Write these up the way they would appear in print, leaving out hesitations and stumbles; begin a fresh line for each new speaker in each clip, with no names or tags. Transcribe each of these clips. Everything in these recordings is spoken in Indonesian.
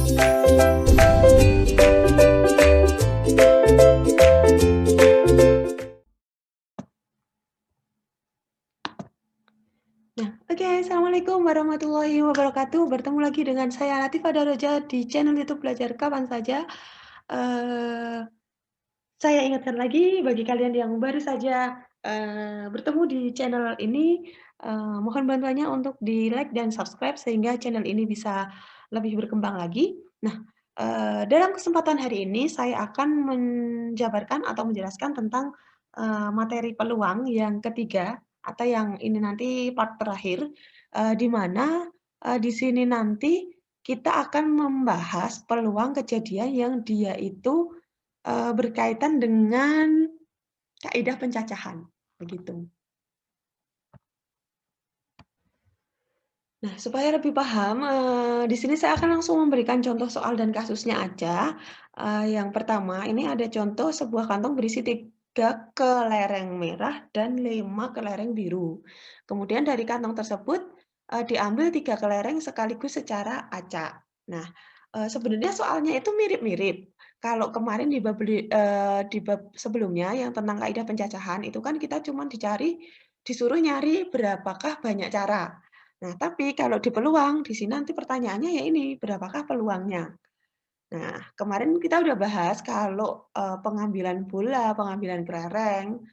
Nah, oke, Assalamualaikum warahmatullahi wabarakatuh. Bertemu lagi dengan saya Latifah Daraja di channel YouTube Belajar Kapan Saja. Eee, saya ingatkan lagi bagi kalian yang baru saja, bertemu di channel ini, mohon bantuannya untuk di-like dan subscribe sehingga channel ini bisa lebih berkembang lagi. Nah, dalam kesempatan hari ini saya akan menjabarkan atau menjelaskan tentang, materi peluang yang ketiga atau yang ini nanti part terakhir, di mana, di sini nanti kita akan membahas peluang kejadian yang dia itu, berkaitan dengan kaidah pencacahan, begitu. Nah, supaya lebih paham, di sini saya akan langsung memberikan contoh soal dan kasusnya aja. Yang pertama, ini ada contoh sebuah kantong berisi 3 kelereng merah dan 5 kelereng biru. Kemudian dari kantong tersebut, diambil 3 kelereng sekaligus secara acak. Nah, sebenarnya soalnya itu mirip-mirip. Kalau kemarin di bab sebelumnya yang tentang kaidah pencacahan, itu kan kita cuma disuruh nyari berapakah banyak cara. Nah, tapi kalau di peluang, di sini nanti pertanyaannya ya ini, berapakah peluangnya? Nah, kemarin kita udah bahas kalau, pengambilan bola, pengambilan kelereng,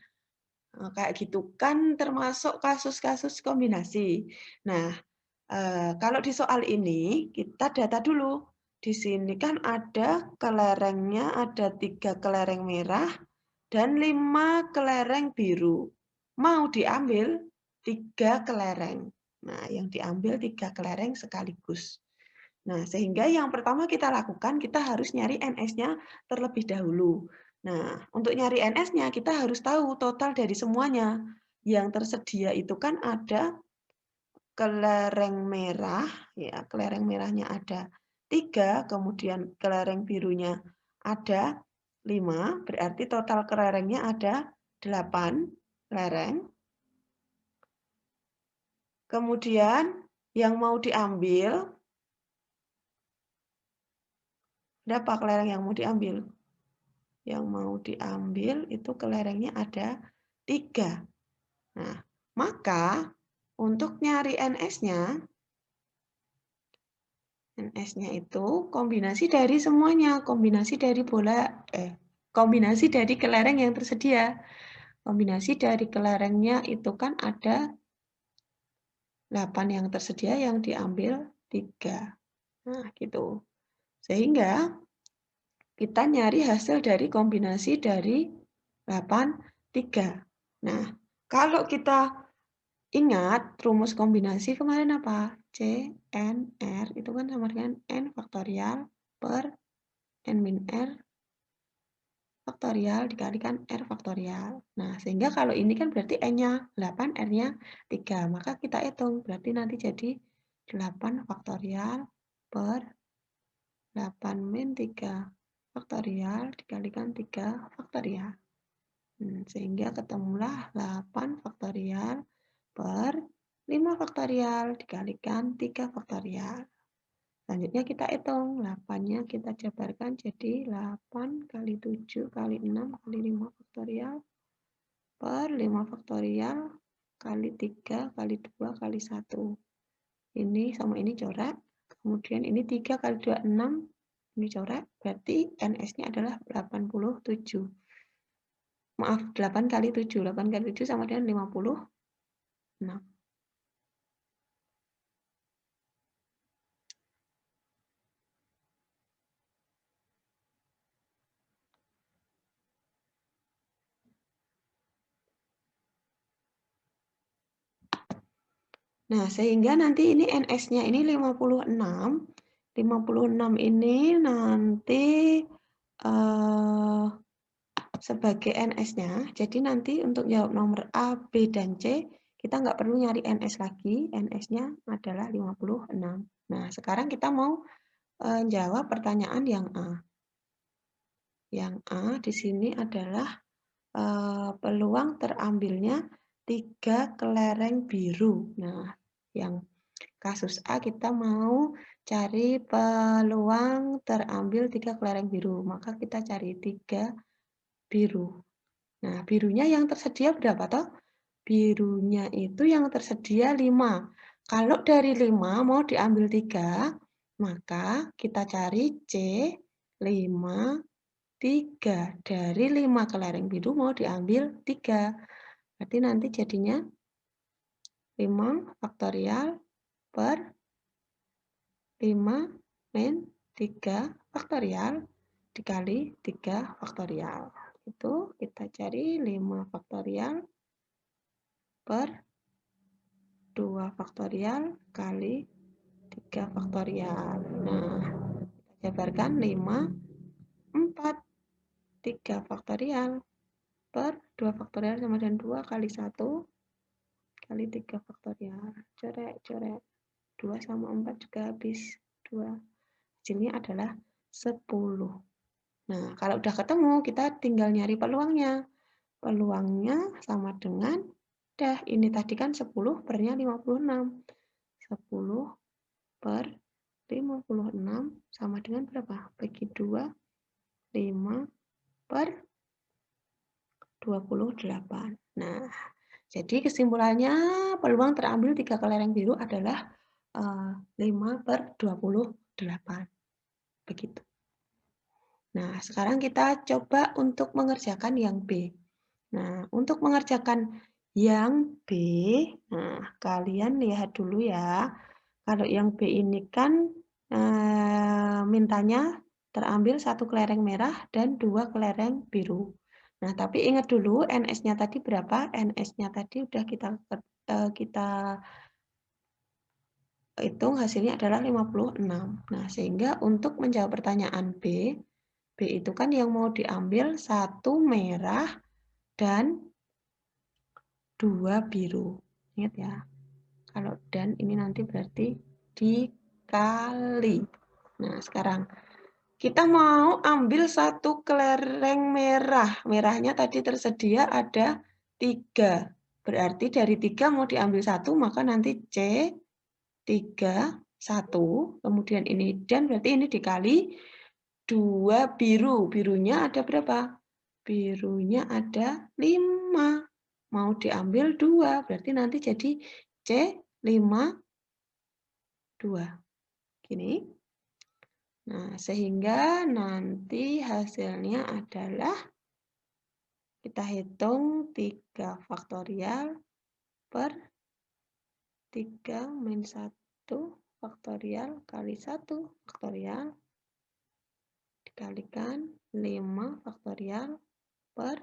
kayak gitu kan termasuk kasus-kasus kombinasi. Nah, kalau di soal ini kita data dulu. Di sini kan ada kelerengnya, ada 3 kelereng merah dan 5 kelereng biru. Mau diambil 3 kelereng. Nah, yang diambil 3 kelereng sekaligus. Nah, sehingga yang pertama kita lakukan, kita harus nyari NS-nya terlebih dahulu. Nah, untuk nyari NS-nya kita harus tahu total dari semuanya. Yang tersedia itu kan ada kelereng merah, ya, kelereng merahnya ada 3, kemudian kelereng birunya ada 5, berarti total kelerengnya ada 8 kelereng. Kemudian yang mau diambil, berapa kelereng yang mau diambil? Yang mau diambil itu kelerengnya ada 3. Nah, maka untuk nyari NS-nya, NS-nya itu kombinasi dari semuanya, kombinasi dari kelereng yang tersedia. Kombinasi dari kelerengnya itu kan ada 8 yang tersedia, yang diambil 3. Nah, gitu. Sehingga kita nyari hasil dari kombinasi dari 8, 3. Nah, kalau kita ingat rumus kombinasi kemarin apa? C, N, R itu kan sama dengan N faktorial per N min R faktorial dikalikan R faktorial. Nah, sehingga kalau ini kan berarti N-nya 8, R-nya 3. Maka kita hitung, berarti nanti jadi 8 faktorial per 8 min 3 faktorial dikalikan 3 faktorial. Sehingga ketemulah 8 faktorial per 5 faktorial dikalikan 3 faktorial. Selanjutnya kita hitung, 8-nya kita jabarkan jadi 8 kali 7 kali 6 kali 5 faktorial per 5 faktorial kali 3 kali 2 kali 1. Ini sama ini coret, kemudian ini 3 kali 2, 6, ini coret, berarti NS-nya adalah 87. Maaf, 8 kali 7. 8 kali 7 sama dengan 56. Nah, sehingga nanti ini NS-nya ini 56. 56 ini nanti sebagai NS-nya. Jadi nanti untuk jawab nomor A, B, dan C, kita nggak perlu nyari NS lagi. NS-nya adalah 56. Nah, sekarang kita mau jawab pertanyaan yang A. Yang A di sini adalah peluang terambilnya 3 kelereng biru. Nah, yang kasus A kita mau cari peluang terambil 3 kelereng biru. Maka kita cari 3 biru. Nah, birunya yang tersedia berapa toh? Birunya itu yang tersedia 5. Kalau dari 5 mau diambil 3, maka kita cari C 5, 3. Dari 5 kelereng biru mau diambil 3. Berarti nanti jadinya 5 faktorial per 5 min 3 faktorial dikali 3 faktorial. Itu kita cari 5 faktorial per 2 faktorial kali 3 faktorial. Nah, kita jabarkan 5, 4, 3 faktorial per 2 faktorial sama dengan 2 kali 1 kali 3 faktorial. Corek. 2 sama 4 juga habis 2. Hasilnya adalah 10. Nah, kalau udah ketemu, kita tinggal nyari peluangnya. Peluangnya sama dengan, ini tadi kan 10 per-nya 56. 10 per 56 sama dengan berapa? Bagi 2, 5 per 28. Nah, jadi kesimpulannya peluang terambil 3 kelereng biru adalah 5 per 28. Begitu. Nah, sekarang kita coba untuk mengerjakan yang B. Nah, untuk mengerjakan yang B, nah kalian lihat dulu ya. Kalau yang B ini kan mintanya terambil 1 kelereng merah dan 2 kelereng biru. Nah, tapi ingat dulu NS-nya tadi berapa? NS-nya tadi udah kita hitung hasilnya adalah 56. Nah, sehingga untuk menjawab pertanyaan B itu kan yang mau diambil 1 merah dan 2 biru. Ingat ya. Kalau dan ini nanti berarti dikali. Nah, sekarang kita mau ambil 1 kelereng merah. Merahnya tadi tersedia ada 3. Berarti dari 3 mau diambil 1, maka nanti C 3, 1. Kemudian ini dan berarti ini dikali 2 biru. Birunya ada berapa? Birunya ada 5. Mau diambil 2. Berarti nanti jadi C 5, 2. Gini. Nah, sehingga nanti hasilnya adalah kita hitung 3 faktorial per 3 min 1 faktorial kali 1 faktorial dikalikan 5 faktorial per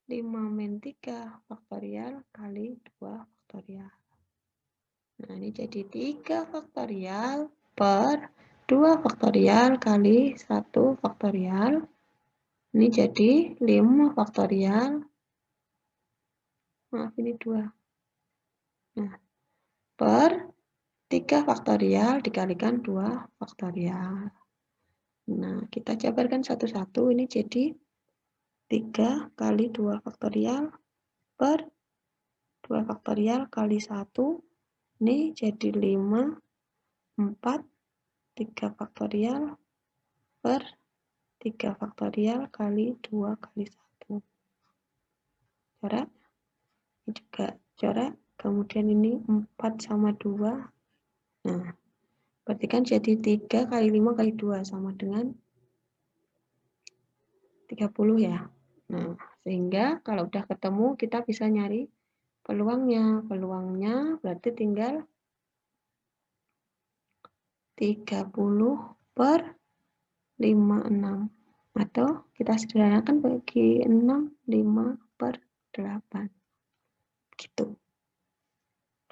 5 min 3 faktorial kali 2 faktorial. Nah, ini jadi 3 faktorial per 2 faktorial kali 1 faktorial. Ini jadi 5 faktorial. Maaf, ini 2. Nah, per 3 faktorial dikalikan 2 faktorial. Nah, kita jabarkan satu-satu. Ini jadi 3 kali 2 faktorial per 2 faktorial kali 1. Ini jadi 5, 4, 3 faktorial per 3 faktorial kali 2 kali 1. Coret. Ini juga coret. Kemudian ini 4 sama 2. Nah, berarti kan jadi 3 kali 5 kali 2 sama dengan 30 ya. Nah, sehingga kalau udah ketemu kita bisa nyari peluangnya. Peluangnya berarti tinggal 30 per 56. Atau kita sederhanakan bagi 6, 5 per 8. Gitu.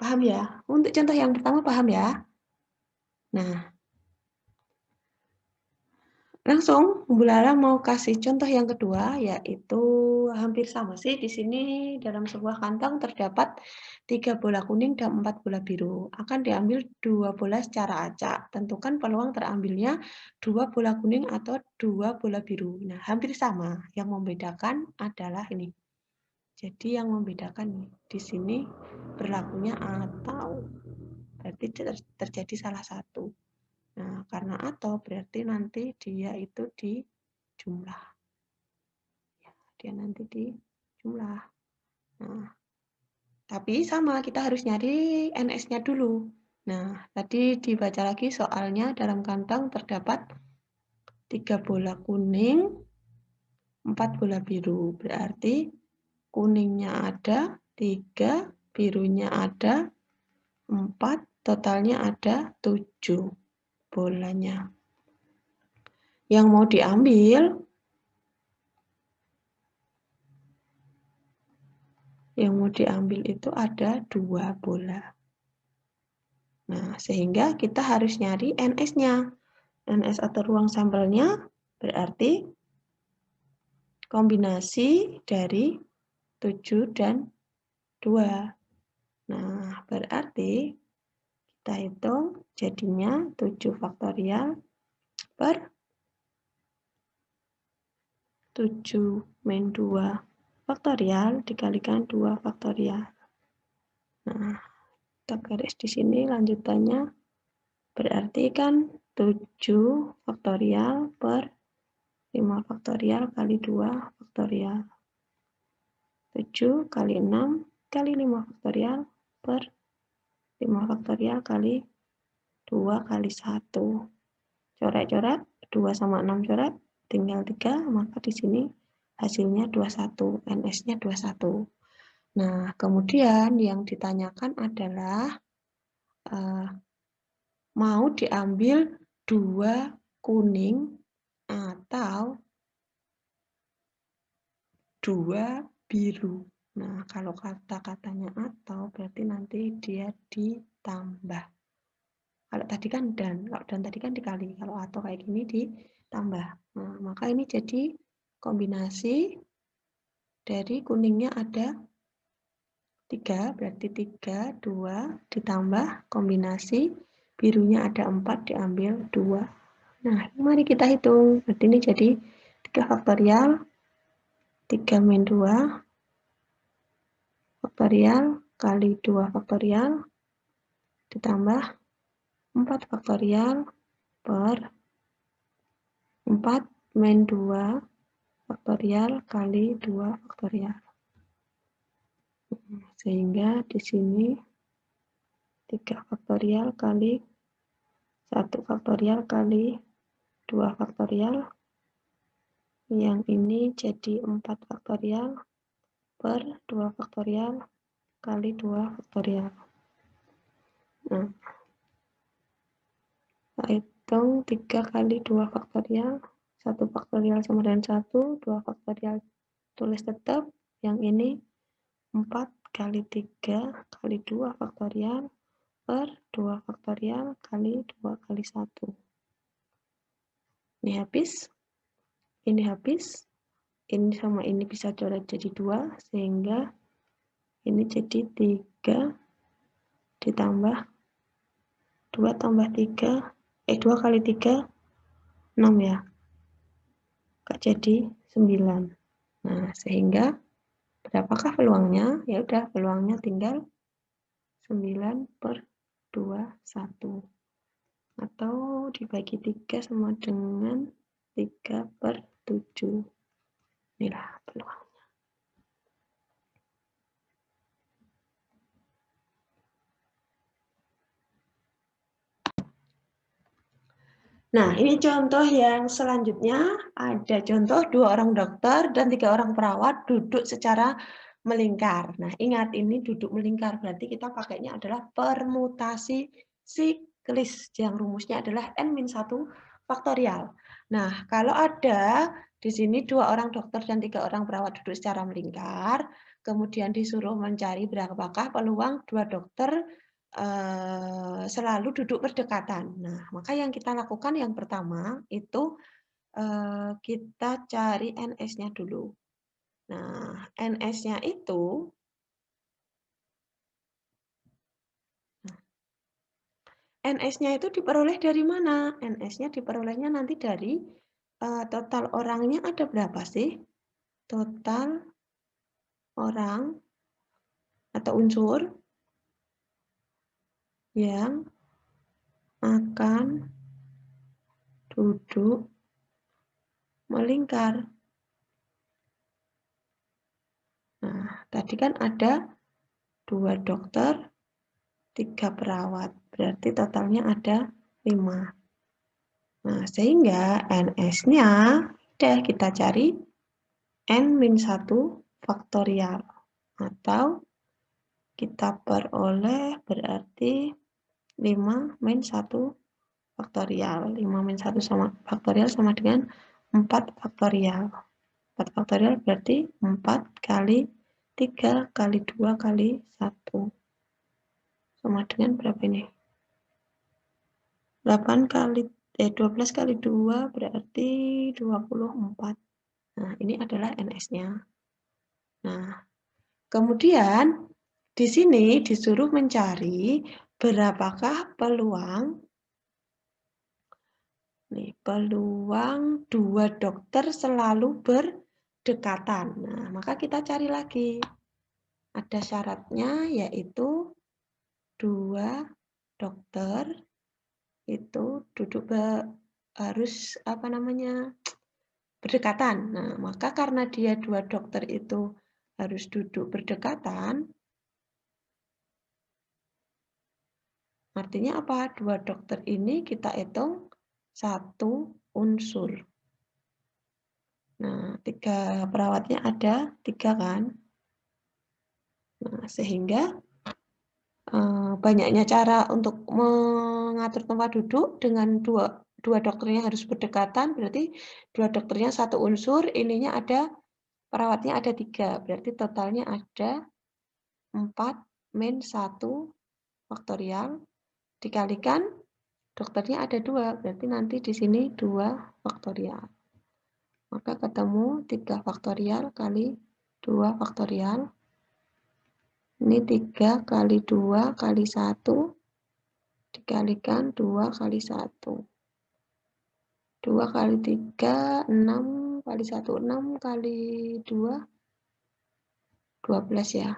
Paham ya? Untuk contoh yang pertama paham ya? Nah, langsung Bu Lala mau kasih contoh yang kedua, yaitu hampir sama sih. Di sini dalam sebuah kantong terdapat 3 bola kuning dan 4 bola biru. Akan diambil 2 bola secara acak. Tentukan peluang terambilnya 2 bola kuning atau 2 bola biru. Nah, hampir sama. Yang membedakan adalah ini. Jadi yang membedakan nih, di sini berlakunya atau. berarti terjadi salah satu. Nah, karena atau berarti nanti dia itu dijumlah. Ya, dia nanti dijumlah. Nah, tapi sama, kita harus nyari NS-nya dulu. Nah, tadi dibaca lagi soalnya, dalam kantong terdapat 3 bola kuning, 4 bola biru. Berarti kuningnya ada 3, birunya ada 4, totalnya ada 7 bolanya. Yang mau diambil itu ada 2 bola. Nah, sehingga kita harus nyari NS-nya. NS atau ruang sampelnya berarti kombinasi dari 7 dan 2. Nah, berarti kita hitung jadinya 7 faktorial per 7 min 2 faktorial dikalikan 2 faktorial. Nah, kita garis di sini lanjutannya berarti kan 7 faktorial per 5 faktorial kali 2 faktorial. 7 kali 6 kali 5 faktorial per 5 faktorial kali 2 kali 1. Coret-coret, 2 sama 6 coret, tinggal 3, maka di sini hasilnya 21, NS-nya 21. Nah, kemudian yang ditanyakan adalah mau diambil 2 kuning atau 2 biru. Nah, kalau kata-katanya atau berarti nanti dia ditambah. Kalau tadi kan dan, kalau dan tadi kan dikali, kalau atau kayak gini ditambah. Nah, maka ini jadi kombinasi dari kuningnya ada 3, berarti 3, 2 ditambah kombinasi birunya ada 4 diambil 2. Nah, mari kita hitung. Berarti ini jadi 3 faktorial, 3 min 2 faktorial kali 2 faktorial ditambah 4 faktorial per 4 min 2 faktorial kali 2 faktorial. Sehingga di sini 3 faktorial kali 1 faktorial kali 2 faktorial. Yang ini jadi 4 faktorial per 2 faktorial kali 2 faktorial. Nah, kita hitung 3 kali 2 faktorial, 1 faktorial sama dengan 1, 2 faktorial tulis tetap, yang ini 4 kali 3 kali 2 faktorial per 2 faktorial kali 2 kali 1. Ini habis, ini habis, ini sama ini bisa coret jadi 2, sehingga ini jadi 3 ditambah 2 tambah 3, 2 kali 3, 6 ya. Gak jadi 9. Nah, sehingga berapakah peluangnya? Ya udah, peluangnya tinggal 9 per 21. Atau dibagi 3 sama dengan 3 per 7. Inilah peluang. Nah, ini contoh yang selanjutnya. Ada contoh 2 orang dokter dan 3 orang perawat duduk secara melingkar. Nah, ingat ini duduk melingkar, berarti kita pakainya adalah permutasi siklis, yang rumusnya adalah N-1 faktorial. Nah, kalau ada di sini 2 orang dokter dan 3 orang perawat duduk secara melingkar, kemudian disuruh mencari berapakah peluang 2 dokter selalu duduk berdekatan. Nah, maka yang kita lakukan yang pertama itu kita cari NS-nya dulu. Nah, NS-nya itu diperoleh dari mana? NS-nya diperolehnya nanti dari total orangnya ada berapa sih? Total orang atau unsur yang akan duduk melingkar. Nah, tadi kan ada 2 dokter, 3 perawat. Berarti totalnya ada 5. Nah, sehingga NS-nya udah kita cari N-1 faktorial. Atau kita peroleh berarti 5 min 1 faktorial. 5 min 1 sama faktorial sama dengan 4 faktorial. 4 faktorial berarti 4 kali 3 kali 2 kali 1. Sama dengan berapa ini? 12 kali 2 berarti 24. Nah, ini adalah NS-nya. Nah, kemudian di sini disuruh mencari berapakah peluang peluang 2 dokter selalu berdekatan. Nah, maka kita cari lagi. Ada syaratnya yaitu 2 dokter itu harus berdekatan. Nah, maka karena dia 2 dokter itu harus duduk berdekatan, artinya apa? 2 dokter ini kita hitung 1 unsur. Nah, 3 perawatnya ada 3 kan? Nah, sehingga banyaknya cara untuk mengatur tempat duduk dengan dua dokternya harus berdekatan, berarti 2 dokternya 1 unsur, ininya ada perawatnya ada 3, berarti totalnya ada 4 min 1 faktorial dikalikan dokternya ada 2, berarti nanti di sini 2 faktorial. Maka ketemu 3 faktorial kali 2 faktorial. Ini 3 kali 2 kali 1 dikalikan 2 kali 1. 2 kali 3, 6 kali 1, 6 kali 2, 12 ya.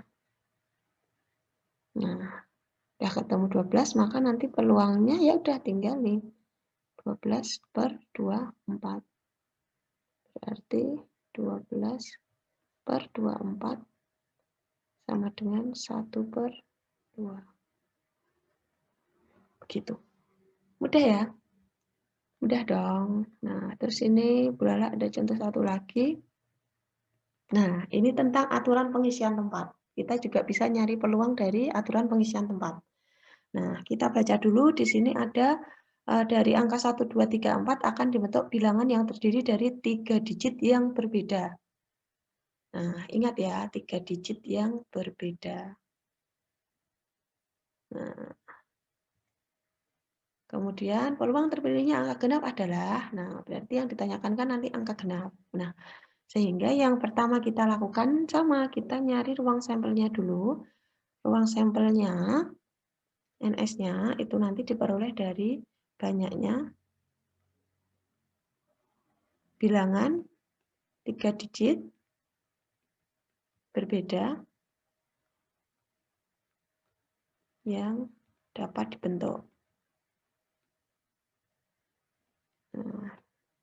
Nah, udah ketemu 12, maka nanti peluangnya ya udah tinggal nih. 12 per 24. Berarti 12 per 24 sama dengan 1 per 2. Begitu. Mudah ya? Mudah dong. Nah, terus ini Bulala ada contoh satu lagi. Nah, ini tentang aturan pengisian tempat. Kita juga bisa nyari peluang dari aturan pengisian tempat. Nah, kita baca dulu. Di sini ada dari angka 1, 2, 3, 4 akan dibentuk bilangan yang terdiri dari 3 digit yang berbeda. Nah, ingat ya, 3 digit yang berbeda. Nah, kemudian peluang terpilihnya angka genap adalah, nah berarti yang ditanyakan kan nanti angka genap. Nah, sehingga yang pertama kita lakukan sama, kita nyari ruang sampelnya dulu. Ruang sampelnya, NS-nya itu nanti diperoleh dari banyaknya bilangan 3 digit berbeda yang dapat dibentuk. Nah,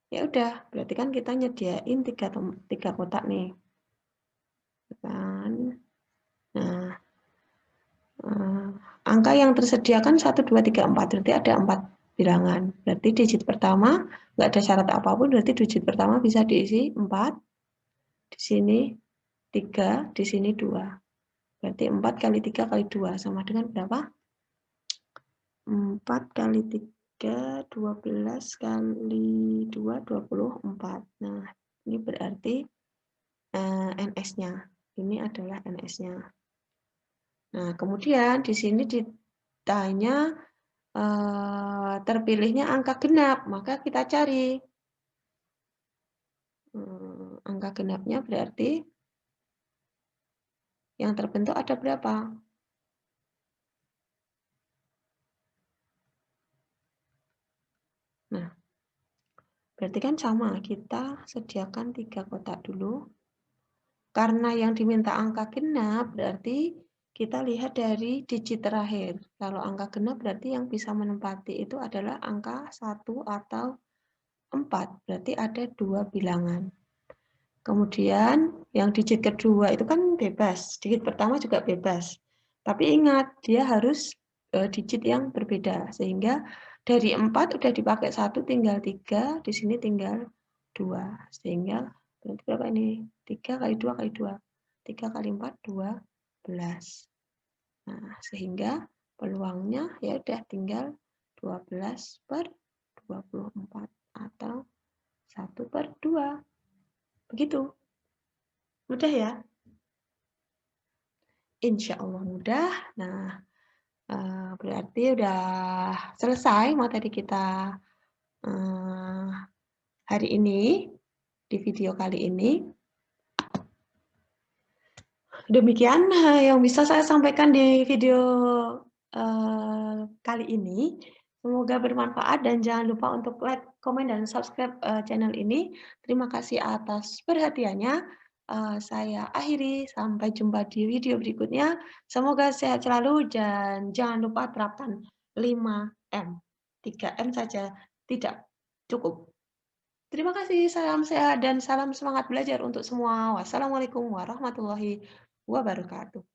ya udah, berarti kan kita nyediain 3 kotak nih. Kan? Nah, angka yang tersedia kan 1, 2, 3, 4, berarti ada 4 bilangan. Berarti digit pertama, nggak ada syarat apapun, berarti digit pertama bisa diisi 4, di sini 3, di sini 2. Berarti 4 kali 3 kali 2, sama dengan berapa? 4 kali 3, 12 kali 2, 24. Nah, ini berarti NS-nya. Ini adalah NS-nya. Nah, kemudian di sini ditanya terpilihnya angka genap, maka kita cari. Angka genapnya berarti yang terbentuk ada berapa? Nah, berarti kan sama, kita sediakan 3 kotak dulu. Karena yang diminta angka genap, berarti kita lihat dari digit terakhir. Kalau angka genap berarti yang bisa menempati itu adalah angka 1 atau 4, berarti ada 2 bilangan. Kemudian yang digit kedua itu kan bebas, digit pertama juga bebas. Tapi ingat, dia harus digit yang berbeda, sehingga dari 4 udah dipakai 1 tinggal 3, di sini tinggal 2. Sehingga berarti berapa ini? 3 kali 2 kali 2. 3 kali 4, 12. Nah, sehingga peluangnya ya udah tinggal 12/24 atau 1/2. Begitu. Mudah ya? Insya Allah mudah. Nah, berarti udah selesai materi kita hari ini, di video kali ini. Demikian yang bisa saya sampaikan di video kali ini. Semoga bermanfaat dan jangan lupa untuk like, komen, dan subscribe channel ini. Terima kasih atas perhatiannya. Saya akhiri, sampai jumpa di video berikutnya. Semoga sehat selalu dan jangan lupa terapkan 5M. 3M saja tidak cukup. Terima kasih, salam sehat dan salam semangat belajar untuk semua. Wassalamualaikum warahmatullahi wabarakatuh.